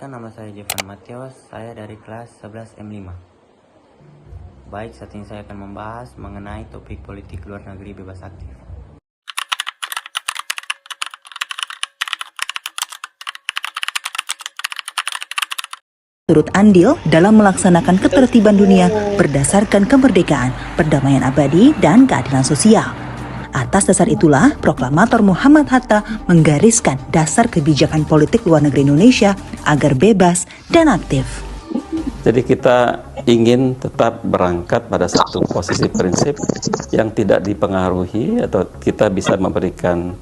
Perkenalkan, nama saya Jevan Matius, saya dari kelas 11 M5. Baik, saat ini saya akan membahas mengenai topik politik luar negeri bebas aktif. Turut andil dalam melaksanakan ketertiban dunia berdasarkan kemerdekaan, perdamaian abadi, dan keadilan sosial. Atas dasar itulah, Proklamator Muhammad Hatta menggariskan dasar kebijakan politik luar negeri Indonesia agar bebas dan aktif. Jadi kita ingin tetap berangkat pada satu posisi prinsip yang tidak dipengaruhi, atau kita bisa memberikan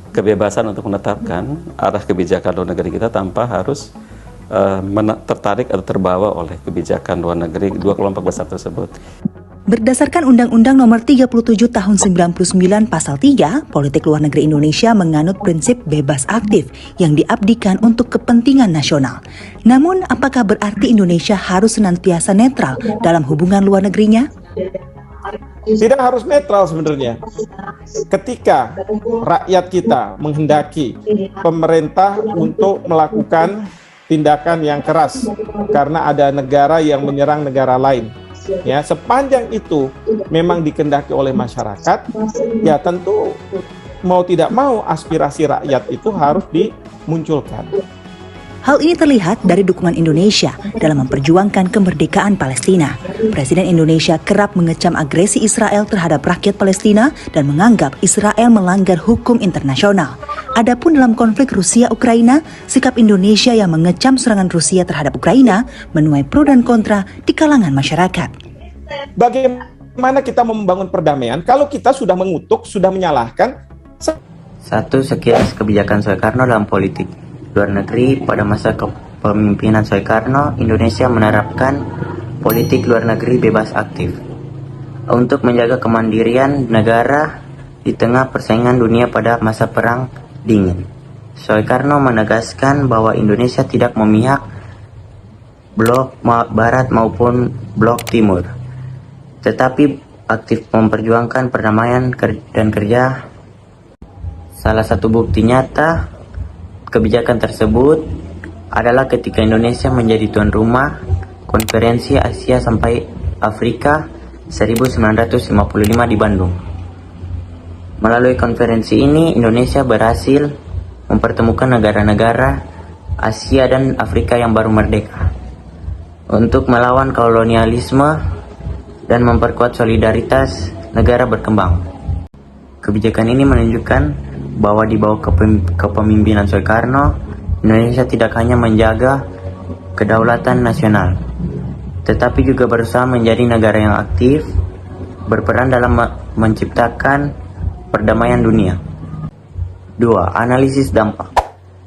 kebebasan untuk menetapkan arah kebijakan luar negeri kita tanpa harus tertarik atau terbawa oleh kebijakan luar negeri dua kelompok besar tersebut. Berdasarkan Undang-Undang Nomor 37 Tahun 99 Pasal 3, politik luar negeri Indonesia menganut prinsip bebas aktif yang diabdikan untuk kepentingan nasional. Namun, apakah berarti Indonesia harus senantiasa netral dalam hubungan luar negerinya? Tidak harus netral sebenarnya. Ketika rakyat kita menghendaki pemerintah untuk melakukan tindakan yang keras karena ada negara yang menyerang negara lain, ya, sepanjang itu memang dikehendaki oleh masyarakat, ya tentu mau tidak mau aspirasi rakyat itu harus dimunculkan. Hal ini terlihat dari dukungan Indonesia dalam memperjuangkan kemerdekaan Palestina. Presiden Indonesia kerap mengecam agresi Israel terhadap rakyat Palestina dan menganggap Israel melanggar hukum internasional. Adapun dalam konflik Rusia-Ukraina, sikap Indonesia yang mengecam serangan Rusia terhadap Ukraina menuai pro dan kontra di kalangan masyarakat. Bagaimana kita membangun perdamaian kalau kita sudah mengutuk, sudah menyalahkan? Satu, sekilas kebijakan Soekarno dalam politik luar negeri. Pada masa kepemimpinan Soekarno, Indonesia menerapkan politik luar negeri bebas aktif untuk menjaga kemandirian negara di tengah persaingan dunia pada masa Perang Dingin. Soekarno menegaskan bahwa Indonesia tidak memihak blok barat maupun blok timur, tetapi aktif memperjuangkan perdamaian dan kerja. Salah satu bukti nyata kebijakan tersebut adalah ketika Indonesia menjadi tuan rumah Konferensi Asia sampai Afrika 1955 di Bandung. Melalui konferensi ini, Indonesia berhasil mempertemukan negara-negara Asia dan Afrika yang baru merdeka untuk melawan kolonialisme dan memperkuat solidaritas negara berkembang. Kebijakan ini menunjukkan bahwa di bawah kepemimpinan Soekarno, Indonesia tidak hanya menjaga kedaulatan nasional, tetapi juga berusaha menjadi negara yang aktif, berperan dalam menciptakan perdamaian dunia. 2. Analisis dampak.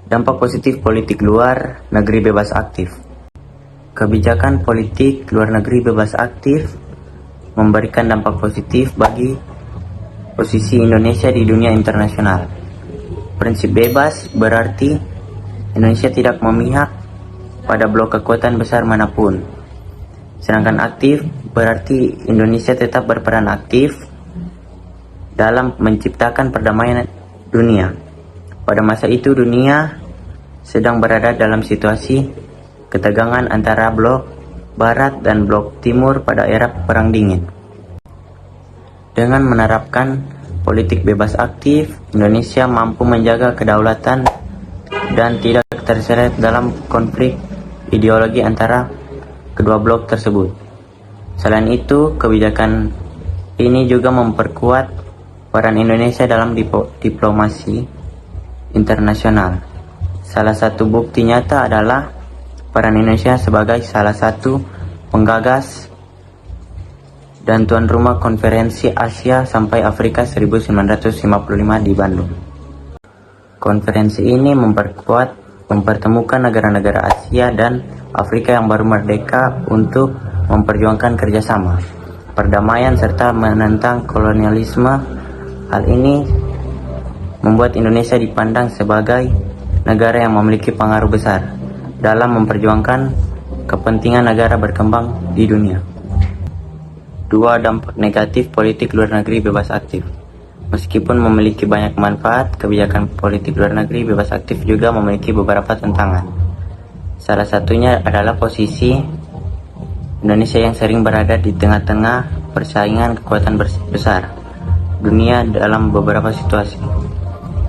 Dampak positif politik luar negeri bebas aktif. Kebijakan politik luar negeri bebas aktif memberikan dampak positif bagi posisi Indonesia di dunia internasional. Prinsip bebas berarti Indonesia tidak memihak pada blok kekuatan besar manapun. Sedangkan aktif berarti Indonesia tetap berperan aktif dalam menciptakan perdamaian dunia. Pada masa itu dunia sedang berada dalam situasi ketegangan antara blok barat dan blok timur pada era Perang Dingin. Dengan menerapkan politik bebas aktif, Indonesia mampu menjaga kedaulatan dan tidak terseret dalam konflik ideologi antara kedua blok tersebut. Selain itu, kebijakan ini juga memperkuat peran Indonesia dalam diplomasi internasional. Salah satu bukti nyata adalah peran Indonesia sebagai salah satu penggagas dan tuan rumah Konferensi Asia sampai Afrika 1955 di Bandung. Konferensi ini mempertemukan negara-negara Asia dan Afrika yang baru merdeka untuk memperjuangkan kerjasama, perdamaian, serta menentang kolonialisme. Hal ini membuat Indonesia dipandang sebagai negara yang memiliki pengaruh besar dalam memperjuangkan kepentingan negara berkembang di dunia. 2. Dampak negatif politik luar negeri bebas aktif. Meskipun memiliki banyak manfaat, kebijakan politik luar negeri bebas aktif juga memiliki beberapa tantangan. Salah satunya adalah posisi Indonesia yang sering berada di tengah-tengah persaingan kekuatan besar dunia dalam beberapa situasi.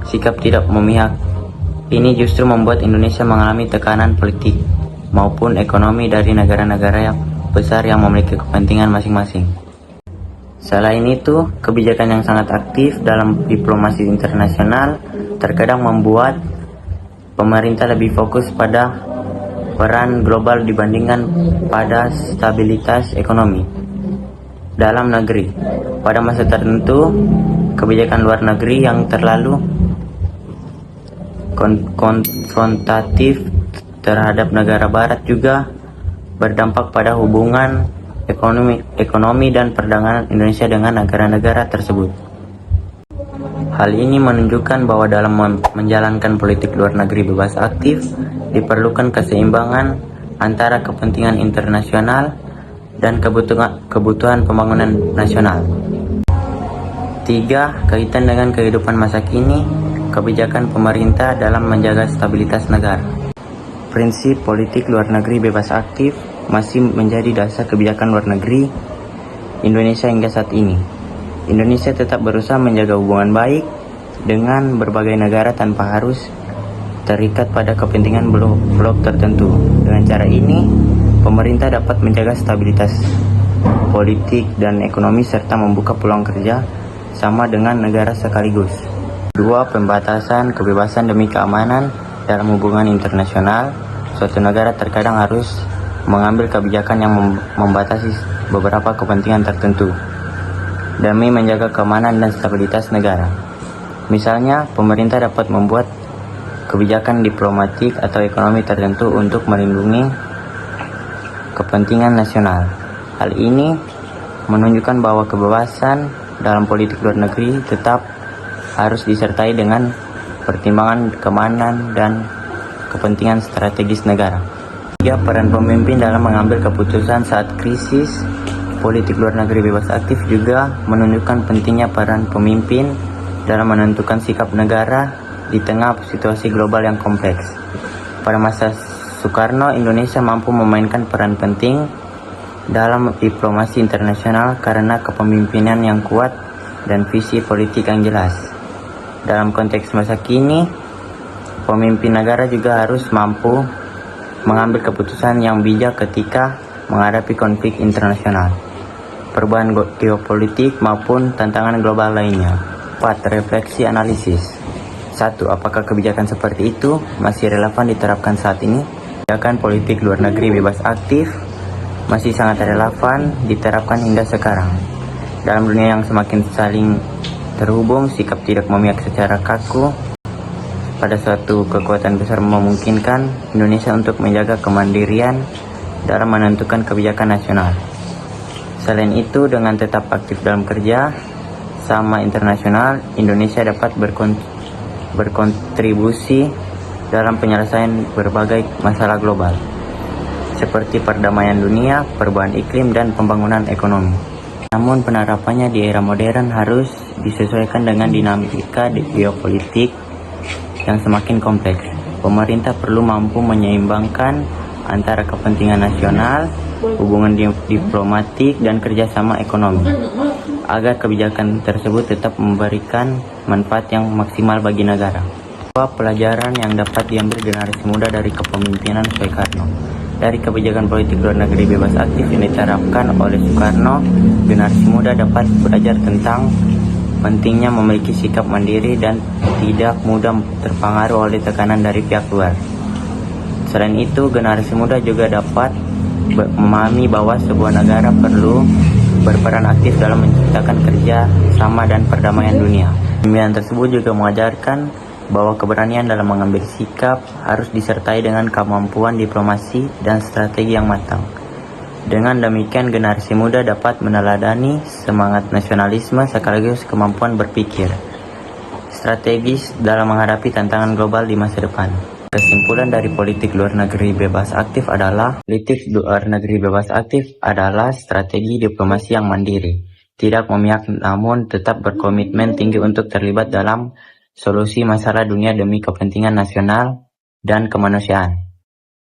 Sikap tidak memihak ini justru membuat Indonesia mengalami tekanan politik maupun ekonomi dari negara-negara yang besar yang memiliki kepentingan masing-masing. Selain itu, kebijakan yang sangat aktif dalam diplomasi internasional terkadang membuat pemerintah lebih fokus pada peran global dibandingkan pada stabilitas ekonomi dalam negeri. Pada masa tertentu, kebijakan luar negeri yang terlalu konfrontatif terhadap negara barat juga berdampak pada hubungan ekonomi dan perdagangan Indonesia dengan negara-negara tersebut. Hal ini menunjukkan bahwa dalam menjalankan politik luar negeri bebas aktif diperlukan keseimbangan antara kepentingan internasional dan kebutuhan pembangunan nasional. 3. Kaitan dengan kehidupan masa kini, kebijakan pemerintah dalam menjaga stabilitas negara. Prinsip politik luar negeri bebas aktif masih menjadi dasar kebijakan luar negeri Indonesia hingga saat ini. Indonesia tetap berusaha menjaga hubungan baik dengan berbagai negara tanpa harus terikat pada kepentingan blok tertentu. Dengan cara ini, pemerintah dapat menjaga stabilitas politik dan ekonomi serta membuka peluang kerja sama dengan negara sekaligus. 2. Pembatasan kebebasan demi keamanan dalam hubungan internasional. Suatu negara terkadang harus mengambil kebijakan yang membatasi beberapa kepentingan tertentu demi menjaga keamanan dan stabilitas negara. Misalnya, pemerintah dapat membuat kebijakan diplomatik atau ekonomi tertentu untuk melindungi kepentingan nasional. Hal ini menunjukkan bahwa kebebasan dalam politik luar negeri tetap harus disertai dengan pertimbangan keamanan dan kepentingan strategis negara. 3. Peran pemimpin dalam mengambil keputusan saat krisis. Politik luar negeri bebas aktif juga menunjukkan pentingnya peran pemimpin dalam menentukan sikap negara di tengah situasi global yang kompleks. Pada masa Soekarno, Indonesia mampu memainkan peran penting dalam diplomasi internasional karena kepemimpinan yang kuat dan visi politik yang jelas. Dalam konteks masa kini, pemimpin negara juga harus mampu mengambil keputusan yang bijak ketika menghadapi konflik internasional, perubahan geopolitik maupun tantangan global lainnya. 4. Refleksi analisis. 1. Apakah kebijakan seperti itu masih relevan diterapkan saat ini? Kebijakan politik luar negeri bebas aktif masih sangat relevan diterapkan hingga sekarang. Dalam dunia yang semakin saling terhubung, sikap tidak memihak secara kaku pada suatu kekuatan besar memungkinkan Indonesia untuk menjaga kemandirian dalam menentukan kebijakan nasional. Selain itu, dengan tetap aktif dalam kerja sama internasional, Indonesia dapat berkontribusi dalam penyelesaian berbagai masalah global, seperti perdamaian dunia, perubahan iklim, dan pembangunan ekonomi. Namun penerapannya di era modern harus disesuaikan dengan dinamika geopolitik yang semakin kompleks. Pemerintah perlu mampu menyeimbangkan antara kepentingan nasional, hubungan diplomatik, dan kerjasama ekonomi, agar kebijakan tersebut tetap memberikan manfaat yang maksimal bagi negara. Pelajaran yang dapat diambil generasi muda dari kepemimpinan Soekarno. Dari kebijakan politik luar negeri bebas aktif yang diterapkan oleh Soekarno, generasi muda dapat belajar tentang pentingnya memiliki sikap mandiri dan tidak mudah terpengaruh oleh tekanan dari pihak luar. Selain itu, generasi muda juga dapat memahami bahwa sebuah negara perlu berperan aktif dalam menciptakan kerja sama dan perdamaian dunia. Pembimbingan tersebut juga mengajarkan bahwa keberanian dalam mengambil sikap harus disertai dengan kemampuan diplomasi dan strategi yang matang. Dengan demikian, generasi muda dapat meneladani semangat nasionalisme sekaligus kemampuan berpikir strategis dalam menghadapi tantangan global di masa depan. Kesimpulan dari politik luar negeri bebas aktif adalah strategi diplomasi yang mandiri, tidak memihak namun tetap berkomitmen tinggi untuk terlibat dalam solusi masalah dunia demi kepentingan nasional dan kemanusiaan.